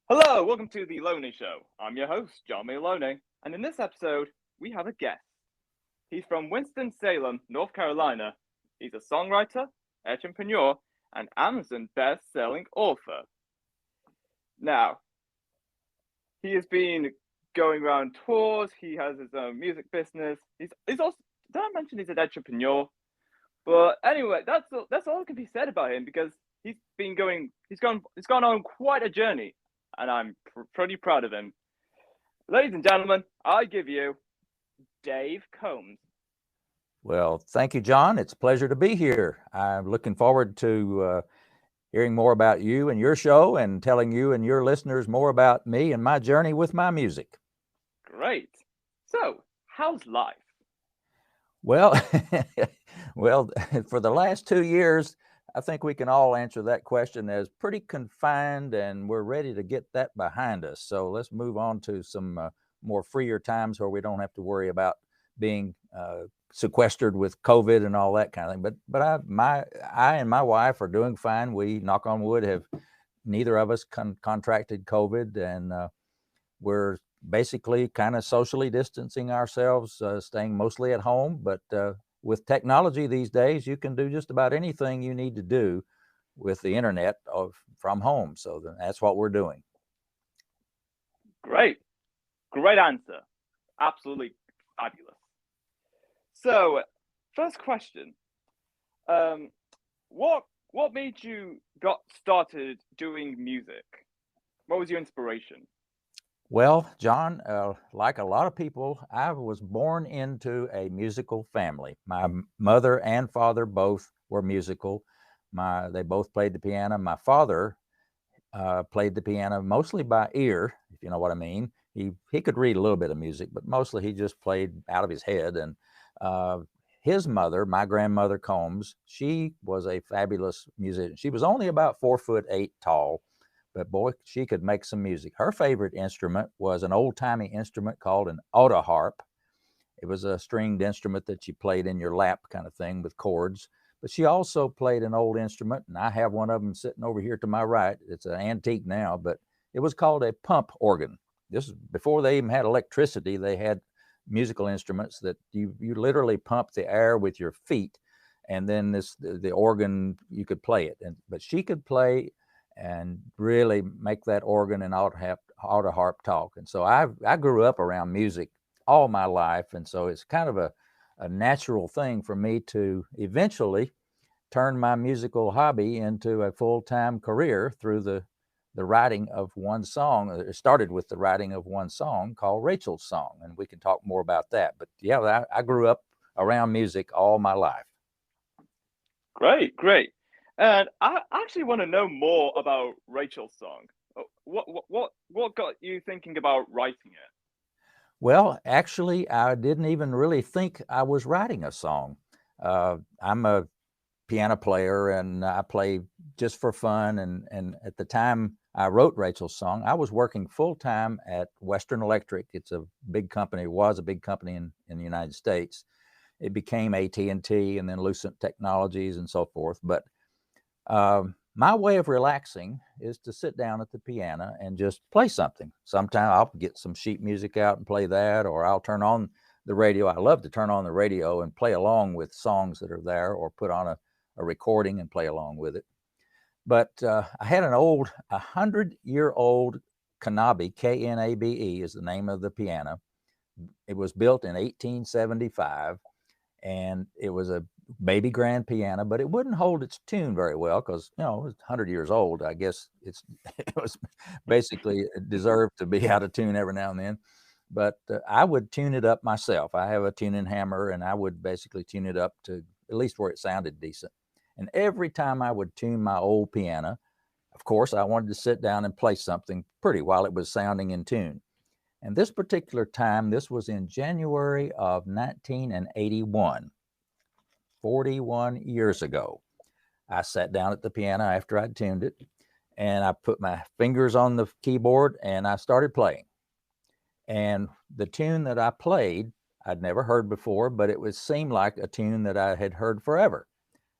Hello, welcome to the Loney Show. I'm your host, John Maloney, and in this episode, we have a guest. He's from Winston-Salem, North Carolina. He's a songwriter, entrepreneur, and Amazon best-selling author. Now, he has been going around tours. He has his own music business. He's also, did I mention he's an entrepreneur? But anyway, that's all that can be said about him because he's gone on quite a journey, and I'm pretty proud of him. Ladies and gentlemen, I give you Dave Combs. Well, thank you, John. It's a pleasure to be here. I'm looking forward to hearing more about you and your show and telling you and your listeners more about me and my journey with my music. Great. So, how's life? Well, well, for the last 2 years, I think we can all answer that question as pretty confined, and we're ready to get that behind us. So let's move on to some more freer times where we don't have to worry about being sequestered with COVID and all that kind of thing. I and my wife are doing fine. We, knock on wood, have neither of us contracted COVID, and we're basically kind of socially distancing ourselves, staying mostly at home. But with technology these days, you can do just about anything you need to do with the internet from home. So that's what we're doing. Great. Great answer. Absolutely fabulous. So, first question. Um, what made you got started doing music? What was your inspiration? Well, John, like a lot of people, I was born into a musical family. My mother and father both were musical. They both played the piano. My father played the piano mostly by ear, if you know what I mean. He could read a little bit of music, but mostly he just played out of his head. And uh, his mother, my grandmother Combs, she was a fabulous musician. She was only about 4'8" tall, but boy, she could make some music. Her favorite instrument was an old-timey instrument called an auto harp. It was a stringed instrument that you played in your lap kind of thing with chords. But she also played an old instrument, and I have one of them sitting over here to my right. It's an antique now, but it was called a pump organ. This is before they even had electricity. They had musical instruments that you literally pump the air with your feet, and then the organ, you could play it. But she could play and really make that organ and auto harp talk. And so I grew up around music all my life, and so it's kind of a natural thing for me to eventually turn my musical hobby into a full-time career through the writing of one song. It started with the writing of one song called Rachel's Song, and we can talk more about that. But yeah, I grew up around music all my life. Great, great. And I actually want to know more about Rachel's song. What got you thinking about writing it? Well, actually, I didn't even really think I was writing a song. I'm a piano player, and I play just for fun. And at the time I wrote Rachel's Song, I was working full time at Western Electric. It's a big company, was a big company in the United States. It became AT&T and then Lucent Technologies and so forth. But my way of relaxing is to sit down at the piano and just play something. Sometimes I'll get some sheet music out and play that, or I'll turn on the radio. I love to turn on the radio and play along with songs that are there, or put on a recording and play along with it. But I had an 100-year-old Knabe, Knabe is the name of the piano. It was built in 1875, and it was a baby grand piano, but it wouldn't hold its tune very well because, it was 100 years old. I guess it was basically deserved to be out of tune every now and then. But I would tune it up myself. I have a tuning hammer, and I would basically tune it up to at least where it sounded decent. And every time I would tune my old piano, of course, I wanted to sit down and play something pretty while it was sounding in tune. And this particular time, this was in January of 1981, 41 years ago. I sat down at the piano after I'd tuned it, and I put my fingers on the keyboard and I started playing. And the tune that I played, I'd never heard before, but seemed like a tune that I had heard forever.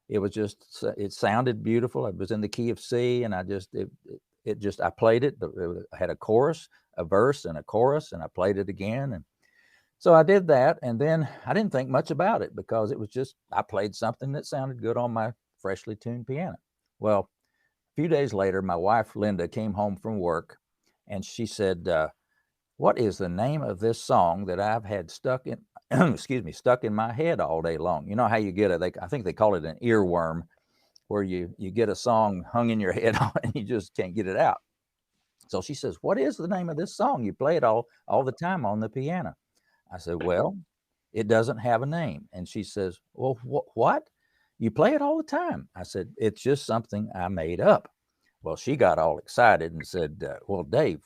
It sounded beautiful. It was in the key of C, and I played it. I had a chorus, a verse, and a chorus, and I played it again. And so I did that. And then I didn't think much about it because it was just, I played something that sounded good on my freshly tuned piano. Well, a few days later, my wife, Linda, came home from work and she said, what is the name of this song that I've had stuck in, excuse me, stuck in my head all day long? You know how you get it? I think they call it an earworm, where you get a song hung in your head and you just can't get it out. So she says, what is the name of this song? You play it all the time on the piano. I said, well, it doesn't have a name. And she says, well, what? You play it all the time. I said, it's just something I made up. Well, she got all excited and said, well, Dave,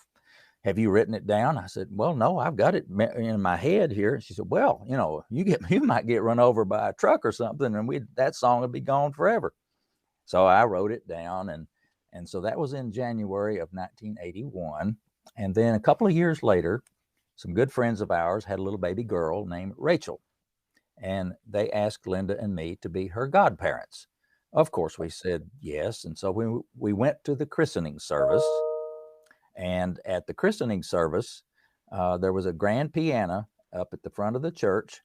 have you written it down? I said, well, no, I've got it in my head here. And she said, well, you might get run over by a truck or something, and that song would be gone forever. So I wrote it down, and so that was in January of 1981. And then a couple of years later, some good friends of ours had a little baby girl named Rachel, and they asked Linda and me to be her godparents. Of course, we said yes, and so we went to the christening service. And at the christening service, there was a grand piano up at the front of the church,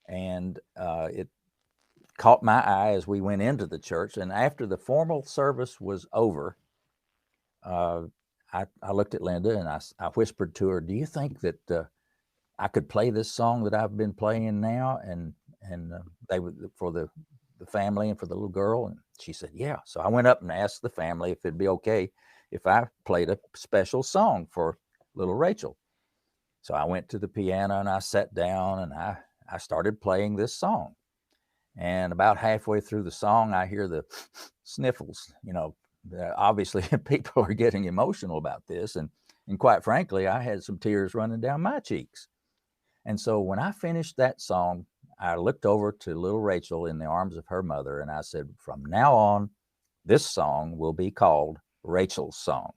and it caught my eye as we went into the church. And after the formal service was over, I looked at Linda and I whispered to her, do you think that I could play this song that I've been playing now? And they would, for the family and for the little girl. And she said, yeah. So I went up and asked the family if it'd be okay if I played a special song for little Rachel. So I went to the piano and I sat down and I started playing this song. And about halfway through the song, I hear the sniffles. Obviously people are getting emotional about this. And quite frankly, I had some tears running down my cheeks. And so when I finished that song, I looked over to little Rachel in the arms of her mother, and I said, from now on, this song will be called Rachel's Song.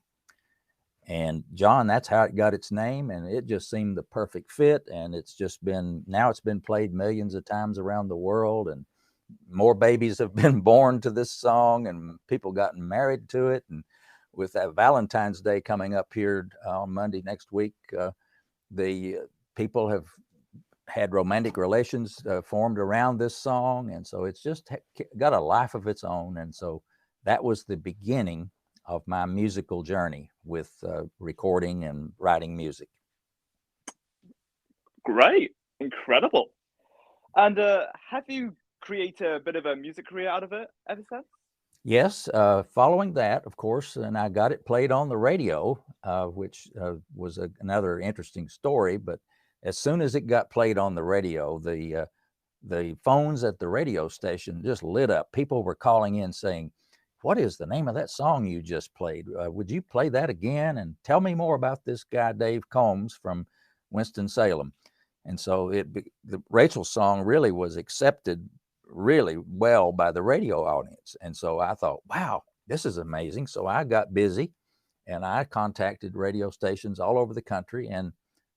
And John, that's how it got its name, and it just seemed the perfect fit. And it's been played millions of times around the world, and more babies have been born to this song, and people gotten married to it. And with that Valentine's Day coming up here on Monday next week, the people have had romantic relations formed around this song. And so it's just got a life of its own. And so that was the beginning of my musical journey with recording and writing music. Great. Incredible. And have you created a bit of a music career out of it ever since? Yes. Following that, of course, and I got it played on the radio, which was another interesting story. But as soon as it got played on the radio, the phones at the radio station just lit up. People were calling in saying, what is the name of that song you just played? Would you play that again? And tell me more about this guy, Dave Combs from Winston-Salem. And so the Rachel song really was accepted really well by the radio audience. And so I thought, wow, this is amazing. So I got busy and I contacted radio stations all over the country, and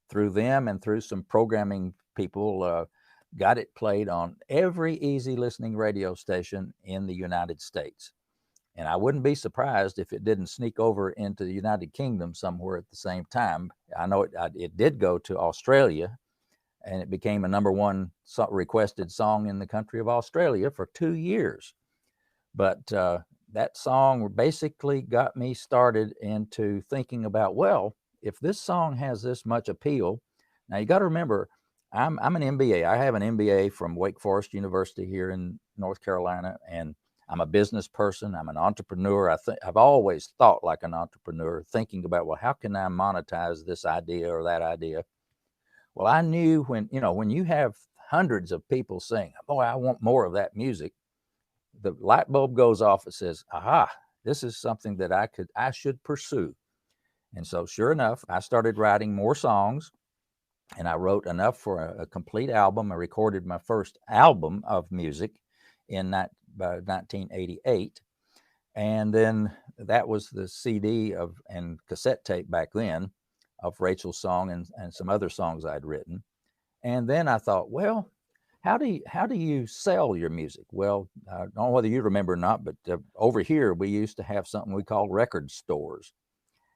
through them and through some programming people, got it played on every easy listening radio station in the United States. And I wouldn't be surprised if it didn't sneak over into the United Kingdom somewhere at the same time. I know it did go to Australia, and it became a #1 requested song in the country of Australia for 2 years. But that song basically got me started into thinking about, well, if this song has this much appeal, now you got to remember, I'm an MBA. I have an MBA from Wake Forest University here in North Carolina, and I'm a business person. I'm an entrepreneur. I've always thought like an entrepreneur, thinking about, well, how can I monetize this idea or that idea? Well, I knew when you have hundreds of people saying, boy, I want more of that music, the light bulb goes off. It says, aha, this is something that I should pursue. And so sure enough, I started writing more songs, and I wrote enough for a complete album. I recorded my first album of music in 1988. And then that was the CD and cassette tape back then of Rachel's song and some other songs I'd written. And then I thought, well, how do you sell your music? Well, I don't know whether you remember or not, but over here we used to have something we called record stores.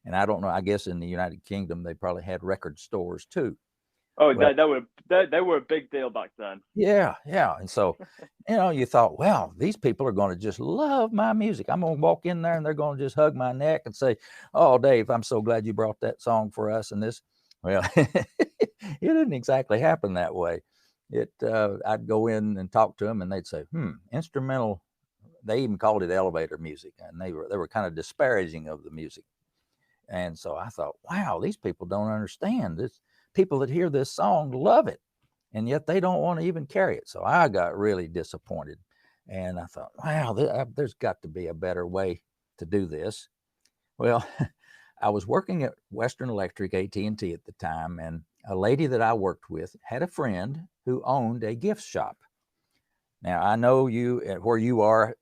And I don't know, I guess in the United Kingdom, they probably had record stores too. Oh, Well, they were a big deal back then. yeah, yeah. And so, you thought, well, these people are going to just love my music. I'm going to walk in there and they're going to just hug my neck and say, "Oh, Dave, I'm so glad you brought that song for us." And this, well, it didn't exactly happen that way. I'd go in and talk to them and they'd say, instrumental. They even called it elevator music, and they were kind of disparaging of the music. And so I thought, wow, these people don't understand this. People that hear this song love it, and yet they don't want to even carry it. So I got really disappointed, and I thought, wow, there's got to be a better way to do this. Well, I was working at Western Electric, AT&T at the time, and a lady that I worked with had a friend who owned a gift shop. Now, I know where you are,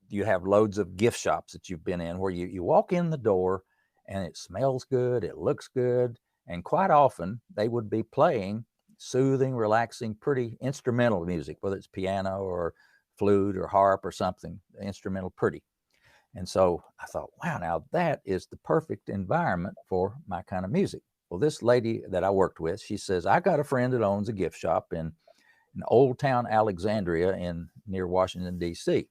you have loads of gift shops that you've been in where you walk in the door and it smells good, it looks good, and quite often they would be playing soothing, relaxing, pretty instrumental music, whether it's piano or flute or harp or something, instrumental pretty. And so I thought, wow, now that is the perfect environment for my kind of music. Well, this lady that I worked with, she says, I got a friend that owns a gift shop in Old Town Alexandria near Washington, D.C.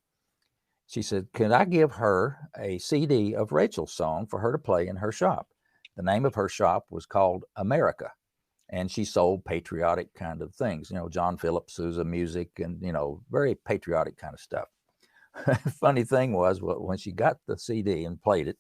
She said, could I give her a CD of Rachel's song for her to play in her shop? The name of her shop was called America, and she sold patriotic kind of things, John Philip Sousa music and, very patriotic kind of stuff. Funny thing was, when she got the CD and played it,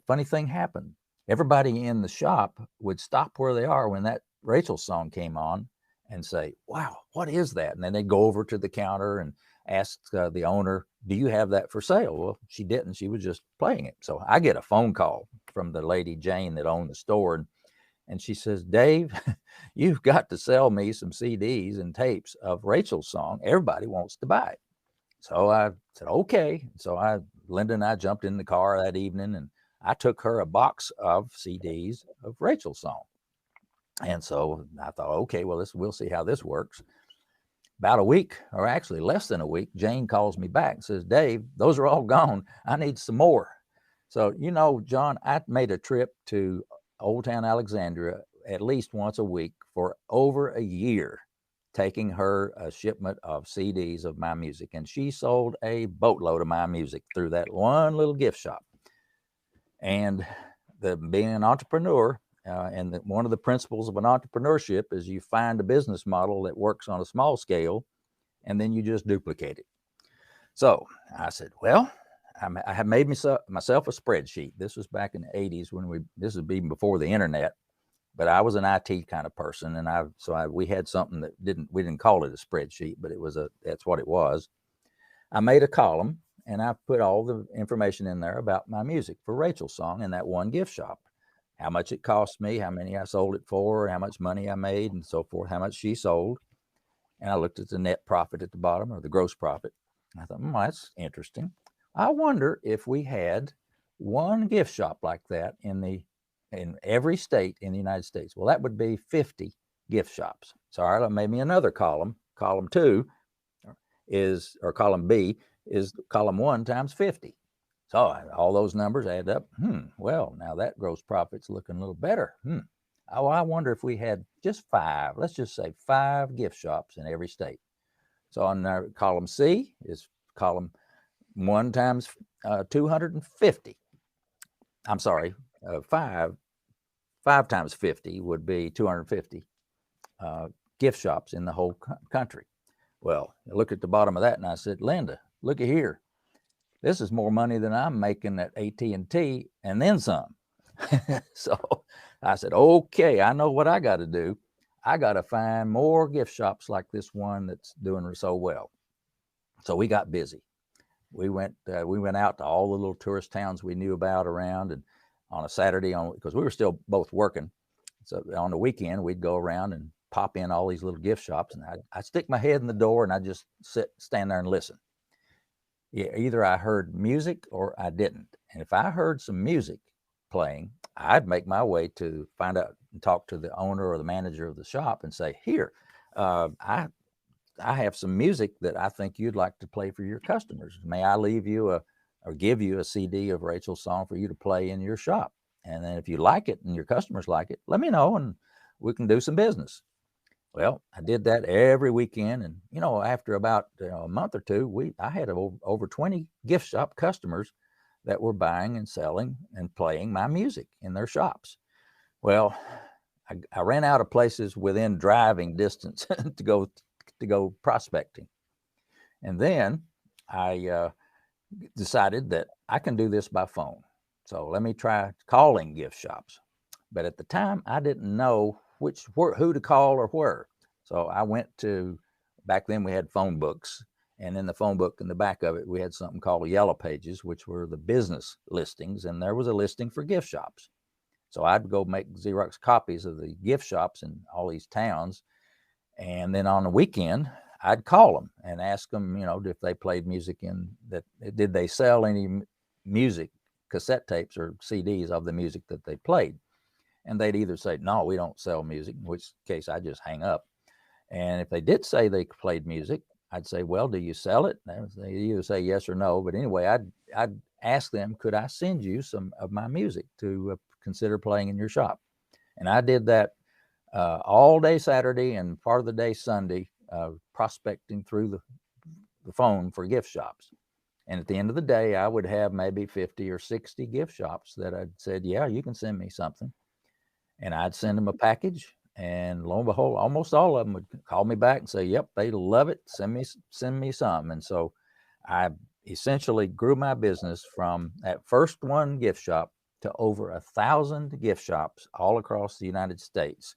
funny thing happened. Everybody in the shop would stop where they are when that Rachel song came on and say, wow, what is that? And then they'd go over to the counter and ask the owner, do you have that for sale? Well, she didn't. She was just playing it. So I get a phone call from the lady, Jane, that owned the store. And she says, Dave, you've got to sell me some CDs and tapes of Rachel's song. Everybody wants to buy it. So I said, okay. So Linda and I jumped in the car that evening and I took her a box of CDs of Rachel's song. And so I thought, okay, well, we'll see how this works. About a week, or actually less than a week, Jane calls me back and says, Dave, those are all gone. I need some more. So, John, I made a trip to Old Town Alexandria at least once a week for over a year, taking her a shipment of CDs of my music. And she sold a boatload of my music through that one little gift shop. And being an entrepreneur, one of the principles of an entrepreneurship is you find a business model that works on a small scale, and then you just duplicate it. So I said, well, I have made myself a spreadsheet. This was back in the 80s this was even before the internet, but I was an IT kind of person. And we had something that we didn't call it a spreadsheet, but that's what it was. I made a column and I put all the information in there about my music for Rachel's song in that one gift shop. How much it cost me, how many I sold it for, how much money I made, and so forth, how much she sold. And I looked at the net profit at the bottom, or the gross profit. And I thought, that's interesting. I wonder if we had one gift shop like that in every state in the United States. Well, that would be 50 gift shops. So I made me another column. Column 2 or column B is column 1 times 50. So all those numbers add up. Well, now that gross profit's looking a little better. Oh, I wonder if we had just 5, let's just say 5 gift shops in every state. So on column C is column 1 times 250. I'm sorry, 5 times 50 would be 250 gift shops in the whole country. Well, I looked at the bottom of that and I said, Linda, look at here. This is more money than I'm making at AT&T and then some. So I said, okay, I know what I got to do. I got to find more gift shops like this one that's doing so well. So we got busy. We went out to all the little tourist towns we knew about around, and on a Saturday, because we were still both working. So on the weekend, we'd go around and pop in all these little gift shops, and I'd stick my head in the door and I'd just stand there and listen. Yeah, either I heard music or I didn't. And if I heard some music playing, I'd make my way to find out and talk to the owner or the manager of the shop and say, here, I have some music that I think you'd like to play for your customers. May I leave you or give you a CD of Rachel's song for you to play in your shop. And then if you like it and your customers like it, let me know and we can do some business. Well, I did that every weekend. And, after about a month or two, I had over 20 gift shop customers that were buying and selling and playing my music in their shops. Well, I ran out of places within driving distance to go prospecting. And then I decided that I can do this by phone. So let me try calling gift shops. But at the time, I didn't know who to call or where. So I went to, back then we had phone books. And in the phone book, in the back of it, we had something called Yellow Pages, which were the business listings. And there was a listing for gift shops. So I'd go make Xerox copies of the gift shops in all these towns. And then on the weekend, I'd call them and ask them, if they played music did they sell any music, cassette tapes or CDs of the music that they played? And they'd either say, no, we don't sell music, in which case I just hang up. And if they did say they played music, I'd say, well, do you sell it? And they either say yes or no. But anyway, I'd ask them, could I send you some of my music to consider playing in your shop? And I did that all day Saturday and part of the day Sunday, prospecting through the phone for gift shops. And at the end of the day, I would have maybe 50 or 60 gift shops that I'd said, yeah, you can send me something. And I'd send them a package. And lo and behold, almost all of them would call me back and say, yep, they love it. Send me some. And so I essentially grew my business from that first one gift shop to over 1,000 gift shops all across the United States,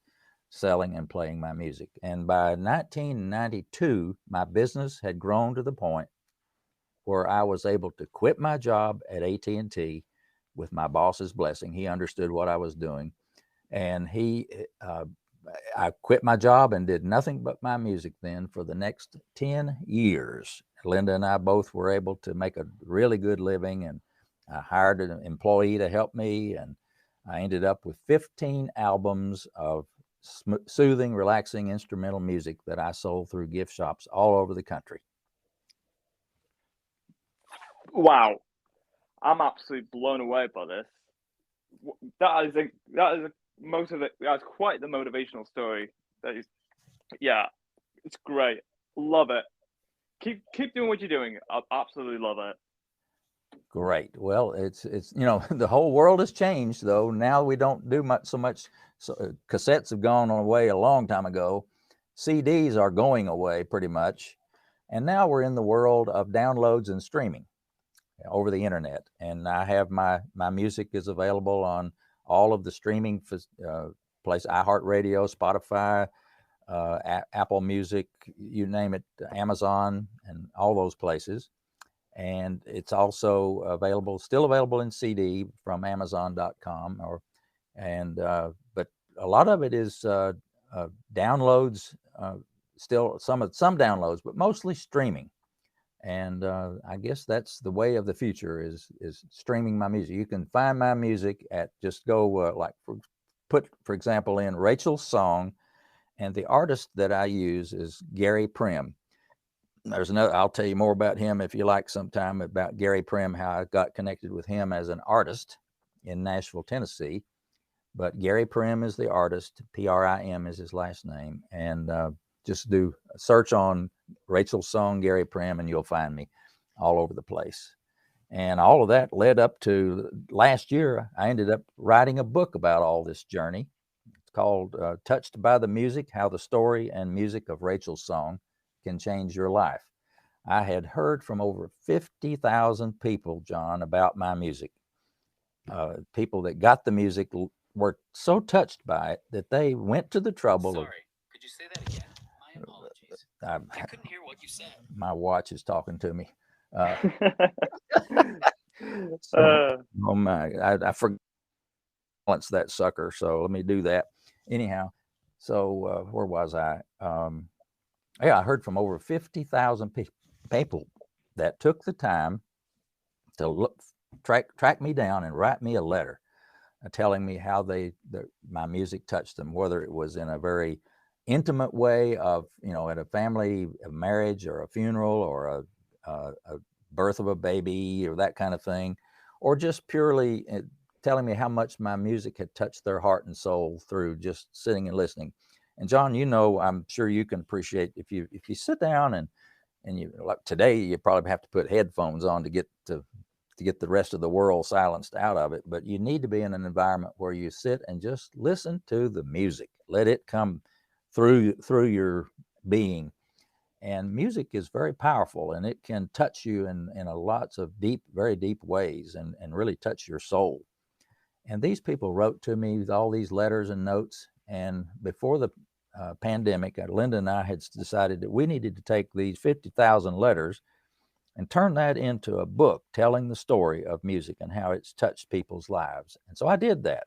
selling and playing my music. And by 1992, my business had grown to the point where I was able to quit my job at AT&T with my boss's blessing. He understood what I was doing. And I quit my job and did nothing but my music then for the next 10 years. Linda and I both were able to make a really good living, and I hired an employee to help me. And I ended up with 15 albums of soothing, relaxing instrumental music that I sold through gift shops all over the country. Wow, I'm absolutely blown away by this. That is quite the motivational story. It's great. Love it. Keep doing what you're doing. I absolutely love it. Great. Well, it's the whole world has changed though. Now we don't do so much. Cassettes have gone away a long time ago. CDs are going away pretty much. And now we're in the world of downloads and streaming over the internet. And I have my music is available on all of the streaming places, iHeartRadio, Spotify, Apple Music, you name it, Amazon, and all those places. And it's also still available in CD from Amazon.com, but a lot of it is downloads, still some downloads, but mostly streaming. And I guess that's the way of the future is streaming my music. You can find my music at, just go put, for example, in Rachel's song, and the artist that I use is Gary Prim. There's another, I'll tell you more about him if you like sometime, about Gary Prim, how I got connected with him as an artist in Nashville, Tennessee. But Gary Prim is the artist, Prim is his last name. And just do a search on Rachel's song, Gary Prim, and you'll find me all over the place. And all of that led up to last year, I ended up writing a book about all this journey. It's called Touched by the Music, How the Story and Music of Rachel's Song Can Change Your Life. I had heard from over 50,000 people, John, about my music. People that got the music were so touched by it that they went to the trouble. Sorry, could you say that again? My apologies. I couldn't hear what you said. My watch is talking to me. Oh my! I forgot once that sucker. So let me do that. Anyhow, so where was I? I heard from over 50,000 people that took the time to track me down and write me a letter telling me how my music touched them, whether it was in a very intimate way of, at a family, a marriage or a funeral or a birth of a baby or that kind of thing, or just purely telling me how much my music had touched their heart and soul through just sitting and listening. And John, I'm sure you can appreciate if you sit down and you, like today, you probably have to put headphones on to get the rest of the world silenced out of it. But you need to be in an environment where you sit and just listen to the music, let it come through your being. And music is very powerful, and it can touch you in a lots of very deep ways, and really touch your soul. And these people wrote to me with all these letters and notes. And before the pandemic, Linda and I had decided that we needed to take these 50,000 letters and turn that into a book telling the story of music and how it's touched people's lives. And so I did that.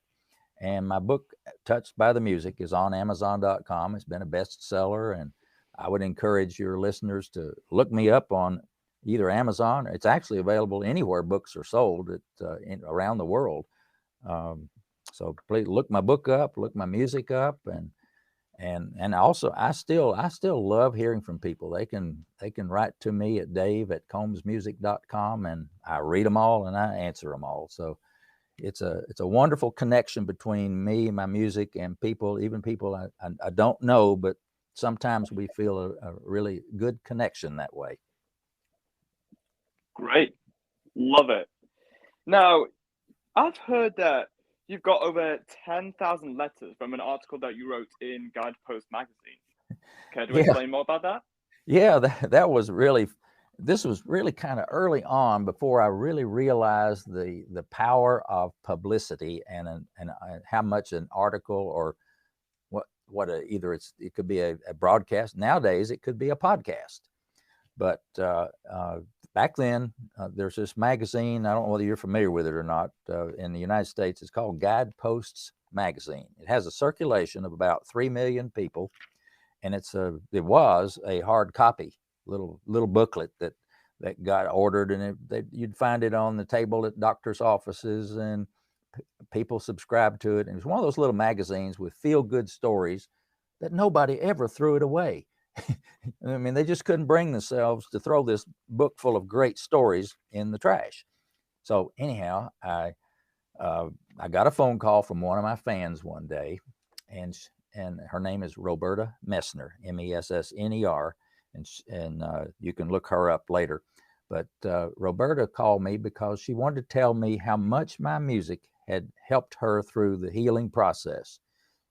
And my book, Touched by the Music, is on Amazon.com. It's been a bestseller, and I would encourage your listeners to look me up on either Amazon. It's actually available anywhere books are sold around the world. So please look my book up, look my music up, and also I still love hearing from people. They can write to me at dave@combsmusic.com, and I read them all and I answer them all. So it's a wonderful connection between me, my music, and even people I don't know, but sometimes we feel a really good connection that way. Great. Love it. Now, I've heard that you've got over 10,000 letters from an article that you wrote in Guidepost magazine. Care to explain more about that? Yeah, this was really kind of early on, before I really realized the power of publicity and how much an article, or it could be a broadcast. Nowadays, it could be a podcast. But back then, there's this magazine. I don't know whether you're familiar with it or not. In the United States, it's called Guideposts magazine. It has a circulation of about 3 million people, and it was a hard copy little booklet that got ordered, and you'd find it on the table at doctors' offices, and people subscribed to it. And it was one of those little magazines with feel-good stories that nobody ever threw it away. I mean, they just couldn't bring themselves to throw this book full of great stories in the trash. So anyhow, I got a phone call from one of my fans one day, and her name is Roberta Messner, Messner, and you can look her up later. But Roberta called me because she wanted to tell me how much my music had helped her through the healing process.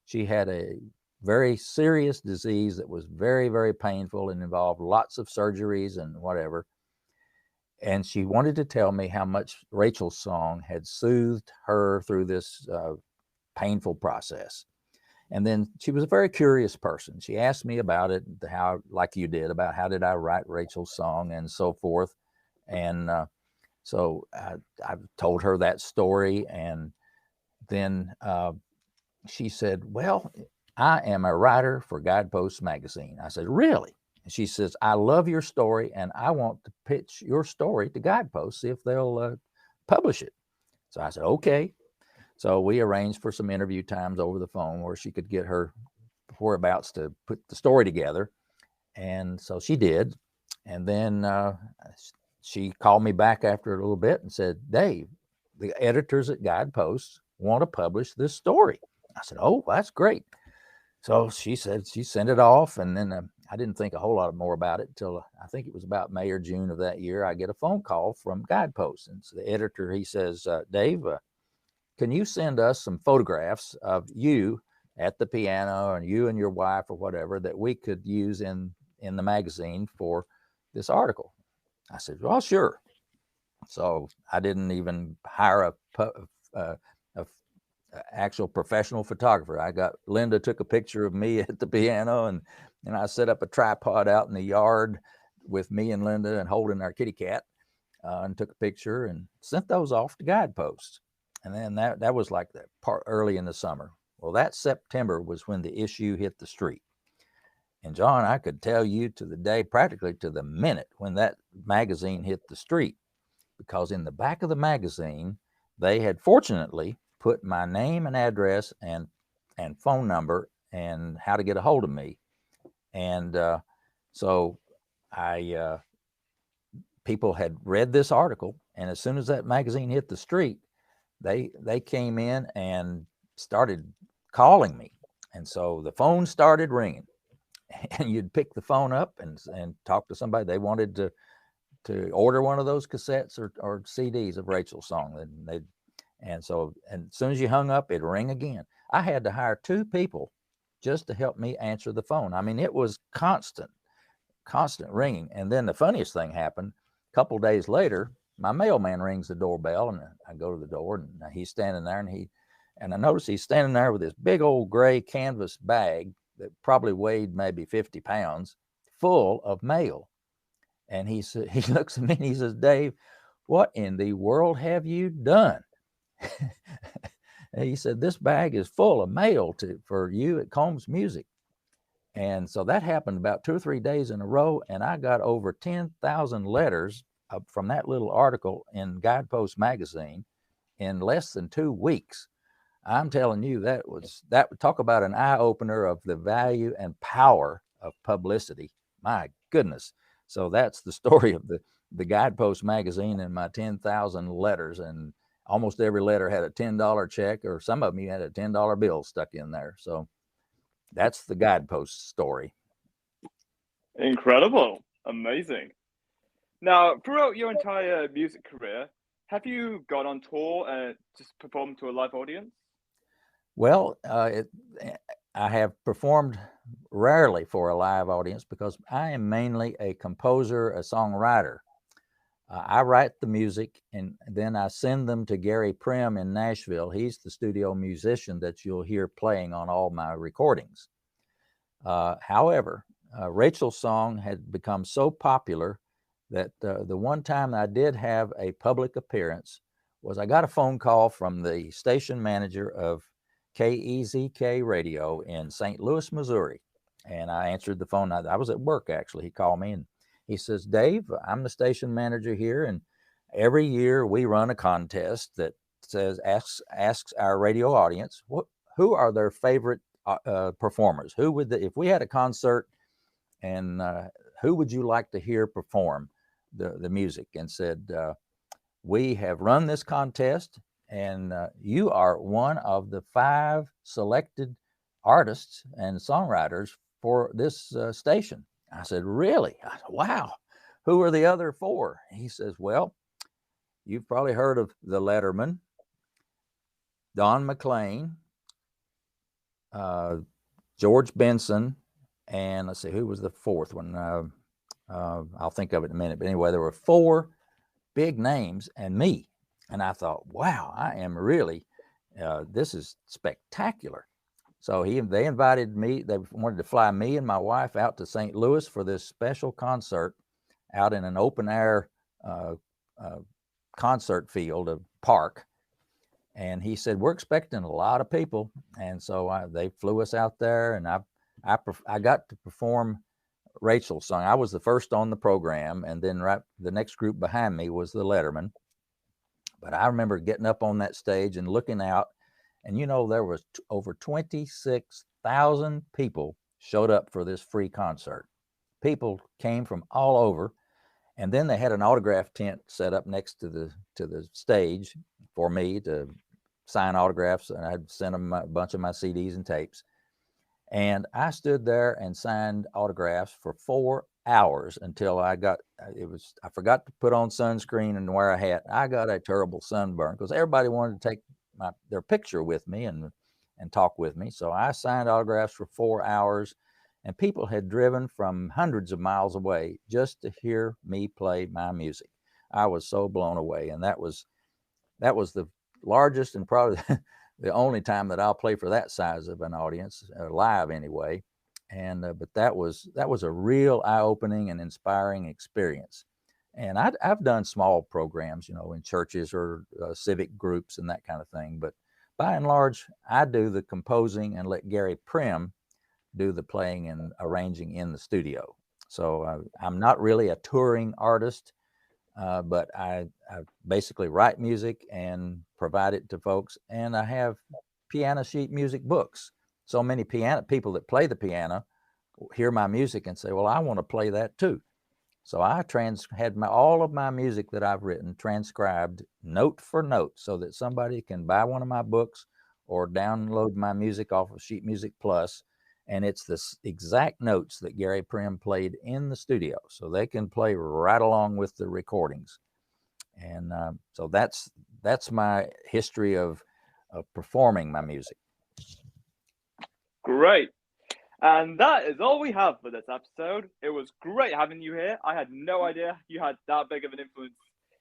She had a very serious disease that was very, very painful and involved lots of surgeries and whatever. And she wanted to tell me how much Rachel's song had soothed her through this painful process. And then she was a very curious person. She asked me about it, like you did, about how did I write Rachel's song and so forth. And so I told her that story. And then she said, well, I am a writer for Guidepost magazine. I said, really? And she says, I love your story, and I want to pitch your story to Guidepost, see if they'll publish it. So I said, okay. So we arranged for some interview times over the phone where she could get her whereabouts to put the story together. And so she did. And then she called me back after a little bit and said, Dave, the editors at Guidepost want to publish this story. I said, oh, that's great. So she said she sent it off, and then I didn't think a whole lot more about it until I think it was about May or June of that year. I get a phone call from Guidepost, and so the editor, he says, Dave, can you send us some photographs of you at the piano, and you and your wife or whatever, that we could use in the magazine for this article? I said, well, sure. So I didn't even hire a actual professional photographer. Linda took a picture of me at the piano, and I set up a tripod out in the yard with me and Linda and holding our kitty cat, and took a picture and sent those off to Guidepost. And then that was like the part early in the summer. Well, that September was when the issue hit the street. And John, I could tell you to the day, practically to the minute, when that magazine hit the street, because in the back of the magazine, they had fortunately put my name and address and phone number and how to get a hold of me. And so people had read this article, and as soon as that magazine hit the street, they came in and started calling me. And so the phone started ringing, and you'd pick the phone up and talk to somebody. They wanted to order one of those cassettes or CDs of Rachel's song. And so as soon as you hung up, it'd ring again. I had to hire 2 people just to help me answer the phone. I mean, it was constant ringing. And then the funniest thing happened. A couple days later, my mailman rings the doorbell, and I go to the door, and he's standing there, and I notice he's standing there with this big old gray canvas bag that probably weighed maybe 50 pounds, full of mail. And he looks at me and he says, "Dave, what in the world have you done?" He said, "This bag is full of mail for you at Combs Music." And so that happened about 2 or 3 days in a row, and I got over 10,000 letters from that little article in Guidepost magazine in less than 2 weeks. I'm telling you, that talk about an eye opener of the value and power of publicity. My goodness. So that's the story of the Guidepost magazine and my 10,000 letters, and almost every letter had a $10 check, or some of them you had a $10 bill stuck in there. So that's the Guidepost story. Incredible. Amazing. Now, throughout your entire music career, have you gone on tour and just performed to a live audience? Well, I have performed rarely for a live audience because I am mainly a composer, a songwriter. I write the music, and then I send them to Gary Prim in Nashville. He's the studio musician that you'll hear playing on all my recordings. However, Rachel's song had become so popular that the one time I did have a public appearance was I got a phone call from the station manager of KEZK radio in St. Louis, Missouri. And I answered the phone. I was at work, actually. He called me and he says, "Dave, I'm the station manager here, and every year we run a contest that asks our radio audience who are their favorite performers. Who would if we had a concert, and who would you like to hear perform the music?" And said, "We have run this contest, and you are one of the 5 selected artists and songwriters for this station." I said, "Really?" I said, "Wow. Who are the other 4?" He says, "Well, you've probably heard of the Letterman, Don McLean, George Benson, and let's see, who was the 4th one? I'll think of it in a minute. But anyway, there were 4 big names and me. And I thought, wow, I am really, this is spectacular." So they invited me. They wanted to fly me and my wife out to St. Louis for this special concert out in an open air concert field, a park. And he said, "We're expecting a lot of people." And so they flew us out there, and I got to perform Rachel's song. I was the first on the program, and then the next group behind me was the Letterman. But I remember getting up on that stage and looking out, and there was over 26,000 people showed up for this free concert. People came from all over, and then they had an autograph tent set up next to the stage for me to sign autographs, and I'd send them a bunch of my CDs and tapes. And I stood there and signed autographs for 4 hours until I forgot to put on sunscreen and wear a hat. I got a terrible sunburn because everybody wanted to take their picture with me and talk with me. So I signed autographs for 4 hours, and people had driven from hundreds of miles away just to hear me play my music. I was so blown away, and that was the largest and probably the only time that I'll play for that size of an audience, live anyway. And but that was a real eye-opening and inspiring experience. And I've done small programs, in churches or civic groups and that kind of thing. But by and large, I do the composing and let Gary Prim do the playing and arranging in the studio. So I'm not really a touring artist, but I basically write music and provide it to folks. And I have piano sheet music books. So many piano people that play the piano hear my music and say, "Well, I want to play that too." So I had all of my music that I've written transcribed note for note so that somebody can buy one of my books or download my music off of Sheet Music Plus, and it's the exact notes that Gary Prim played in the studio, so they can play right along with the recordings. And so that's my history of performing my music. Great. And that is all we have for this episode. It was great having you here. I had no idea you had that big of an influence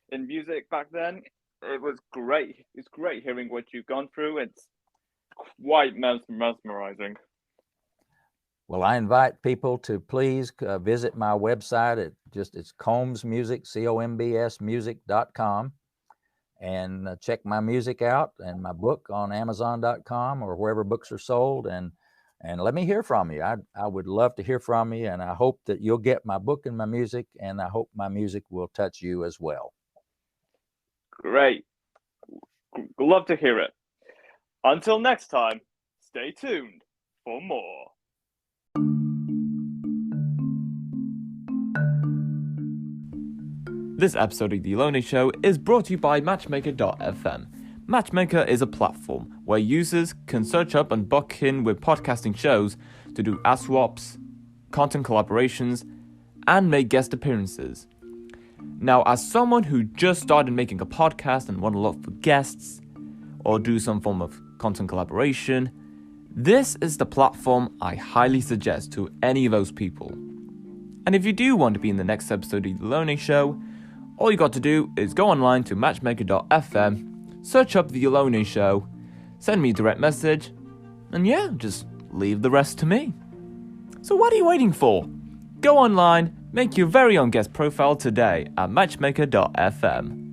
in music back then. It was great. It's great hearing what you've gone through. It's quite mesmerizing. Well, I invite people to please visit my website. It's Combs Music, COMBSmusic.com, and check my music out and my book on Amazon.com or wherever books are sold. And let me hear from you. I would love to hear from you, and I hope that you'll get my book and my music, and I hope my music will touch you as well. Great. Love to hear it. Until next time, stay tuned for more. This episode of The Elone Show is brought to you by Matchmaker.fm. Matchmaker is a platform where users can search up and book in with podcasting shows to do ad swaps, content collaborations, and make guest appearances. Now, as someone who just started making a podcast and want to look for guests or do some form of content collaboration, this is the platform I highly suggest to any of those people. And if you do want to be in the next episode of The Elone Show, all you got to do is go online to Matchmaker.fm, search up The Elone Show, send me a direct message, and yeah, just leave the rest to me. So what are you waiting for? Go online, make your very own guest profile today at Matchmaker.fm.